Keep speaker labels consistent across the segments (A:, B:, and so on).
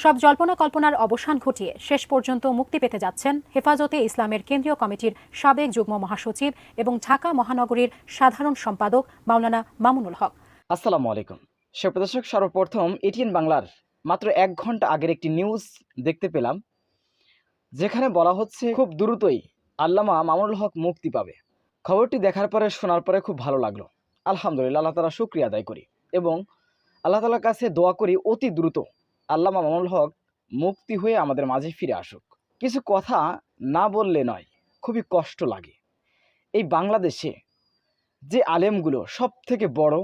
A: সব জল্পনা কল্পনার অবসান ঘটিয়ে শেষ পর্যন্ত মুক্তি পেতে যাচ্ছেন হেফাজতে ইসলামের কেন্দ্রীয় কমিটির সাবেক যুগ্ম মহাসচিব এবং ঢাকা মহানগরীর সাধারণ সম্পাদক মাওলানা মামুনুল হক।
B: আসসালামু আলাইকুম সুপ্রিয় দর্শক, সর্বপ্রথম এটিএন বাংলার মাত্র 1 ঘন্টা আগের একটি নিউজ দেখতে পেলাম, যেখানে বলা হচ্ছে খুব দ্রুতই আল্লামা মামুনুল হক মুক্তি পাবে। খবরটি দেখার পরে শোনার পরে খুব ভালো লাগলো। আলহামদুলিল্লাহ, আল্লাহ তাআলা শুকরিয়া আদায় করি এবং আল্লাহ তাআলার কাছে দোয়া করি অতি দ্রুত আল্লামা মামুনুল হক মুক্তি হয়ে আমাদের মাঝে ফিরে আসুক। কিছু কথা না বললে নয়, খুবই কষ্ট লাগে। এই বাংলাদেশে যে আলেমগুলো সব থেকে বড়,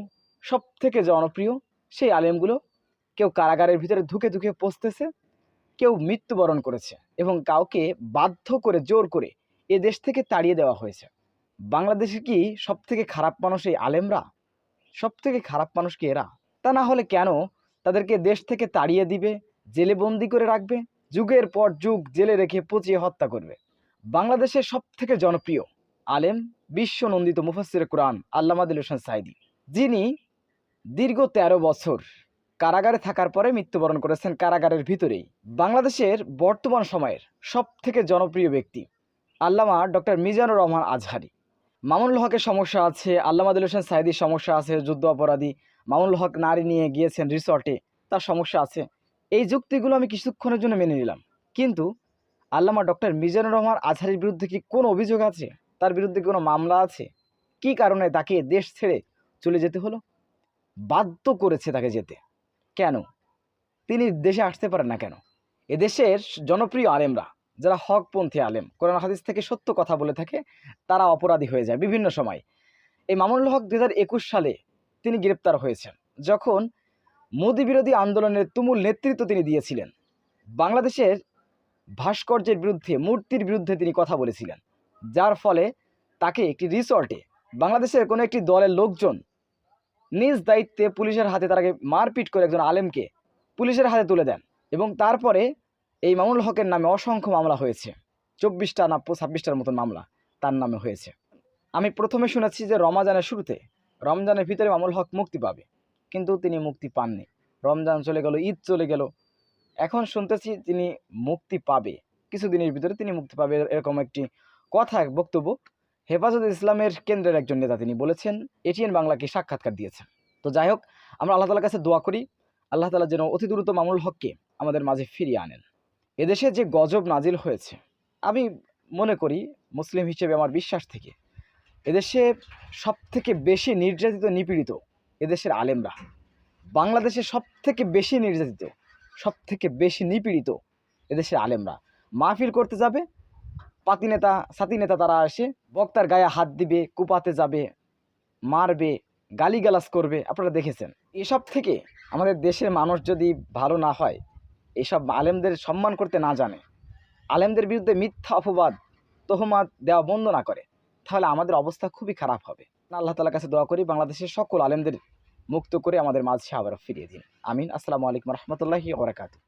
B: সব থেকে জনপ্রিয়, সেই আলেমগুলো কেউ কারাগারের ভিতরে ধুকে ধুকে পচতেছে, কেউ মৃত্যুবরণ করেছে এবং কাউকে বাধ্য করে জোর করে এ দেশ থেকে তাড়িয়ে দেওয়া হয়েছে। বাংলাদেশে কি সব থেকে খারাপ মানুষ এই আলেমরা? সব থেকে খারাপ মানুষ কি এরা? তা না হলে কেন তাদেরকে দেশ থেকে তাড়িয়ে দিবে, জেলে বন্দি করে রাখবে, যুগের পর যুগ জেলে রেখে পচিয়ে হত্যা করবে? বাংলাদেশের সব থেকে জনপ্রিয় আলেম, বিশ্বনন্দিত মুফাসসিরে কুরআন আল্লামা দিল হোসেন সাঈদী, যিনি দীর্ঘ 13 বছর কারাগারে থাকার পরে মৃত্যুবরণ করেছেন কারাগারের ভিতরেই। বাংলাদেশের বর্তমান সময়ের সব থেকে জনপ্রিয় ব্যক্তি আল্লামা ডক্টর মিজানুর রহমান আজহারী। মামুনুল হকের সমস্যা আছে, আল্লামা দিল হোসেন সাঈদীর সমস্যা আছে, যুদ্ধ অপরাধী। মামুনুল হক নারী নিয়ে গিয়েছেন রিসর্টে, তার সমস্যা আছে। এই যুক্তিগুলো আমি কিছুক্ষণের জন্য মেনে নিলাম, কিন্তু আল্লামা ডক্টর মিজানুর রহমান আজহারীর বিরুদ্ধে কি কোনো অভিযোগ আছে? তার বিরুদ্ধে কোনো মামলা আছে? কি কারণে তাকে দেশ ছেড়ে চলে যেতে হলো? বাধ্য করেছে তাকে যেতে কেন? তিনি দেশে আসতে পারেন না কেন? এদেশের জনপ্রিয় আলেমরা, যারা হকপন্থী আলেম, কোরআন হাদিস থেকে সত্য কথা বলে থাকে, তারা অপরাধী হয়ে যায় বিভিন্ন সময়। এই মামুনুল হক 2021 সালে তিনি গ্রেপ্তার হয়েছেন, যখন মোদি বিরোধী আন্দোলনের তুমুল নেতৃত্ব তিনি দিয়েছিলেন। বাংলাদেশের ভাস্কর্যের বিরুদ্ধে, মূর্তির বিরুদ্ধে তিনি কথা বলেছিলেন, যার ফলে তাকে একটি রিসর্টে বাংলাদেশের কোনো একটি দলের লোকজন নিজ দায়িত্বে পুলিশের হাতে তাকে মারপিট করে একজন আলেমকে পুলিশের হাতে তুলে দেন এবং তারপরে এই মামুনুল হকের নামে অসংখ্য মামলা হয়েছে। 24টা না 26টার মতন মামলা তার নামে হয়েছে। আমি প্রথমে শুনেছি যে রমজানের শুরুতে, রমজানের ভিতরে মামুনুল হক মুক্তি পাবে, কিন্তু তিনি মুক্তি পাননি। রমজান চলে গেল, ঈদ চলে গেল, এখন শুনতেছি তিনি মুক্তি পাবে, কিছুদিনের ভিতরে তিনি মুক্তি পাবে, এরকম একটি কথা, বক্তব্য হেফাজতে ইসলামের কেন্দ্রের একজন নেতা তিনি বলেছেন, এটিএন বাংলাকে সাক্ষাৎকার দিয়েছেন। তো যাই হোক, আমরা আল্লাহ তাআলার কাছে দোয়া করি আল্লাহ তাআলা যেন অতি দ্রুত মামুনুল হককে আমাদের মাঝে ফিরিয়ে আনেন। এদেশে যে গজব নাজিল হয়েছে, আমি মনে করি মুসলিম হিসেবে আমার বিশ্বাস থেকে এদেশে সব থেকে বেশি নির্যাতিত, নিপীড়িত এদেশের আলেমরা। বাংলাদেশে সব থেকে বেশি নির্যাতিত, সব থেকে বেশি নিপীড়িত এদেশের আলেমরা। মাহফিল করতে যাবে, পাতি নেতা, সাথী নেতা তারা এসে বক্তার গায়ে হাত দিবে, কুপাতে যাবে, মারবে, গালিগালাজ করবে, আপনারা দেখেছেন। এসব থেকে আমাদের দেশের মানুষ যদি ভালো না হয়, এসব আলেমদের সম্মান করতে না জানে, আলেমদের বিরুদ্ধে মিথ্যা অপবাদ, তহমাত দেওয়া বন্ধ না করে, তাহলে আমাদের অবস্থা খুবই খারাপ হবে। আল্লাহ তাআলার কাছে দোয়া করি বাংলাদেশের সকল আলেমদের মুক্ত করে আমাদের মাঝে আবার ফিরিয়ে দিন। আমিন। আসসালামু আলাইকুম রহমতুল্লাহি ওয়া বারাকাতুহু।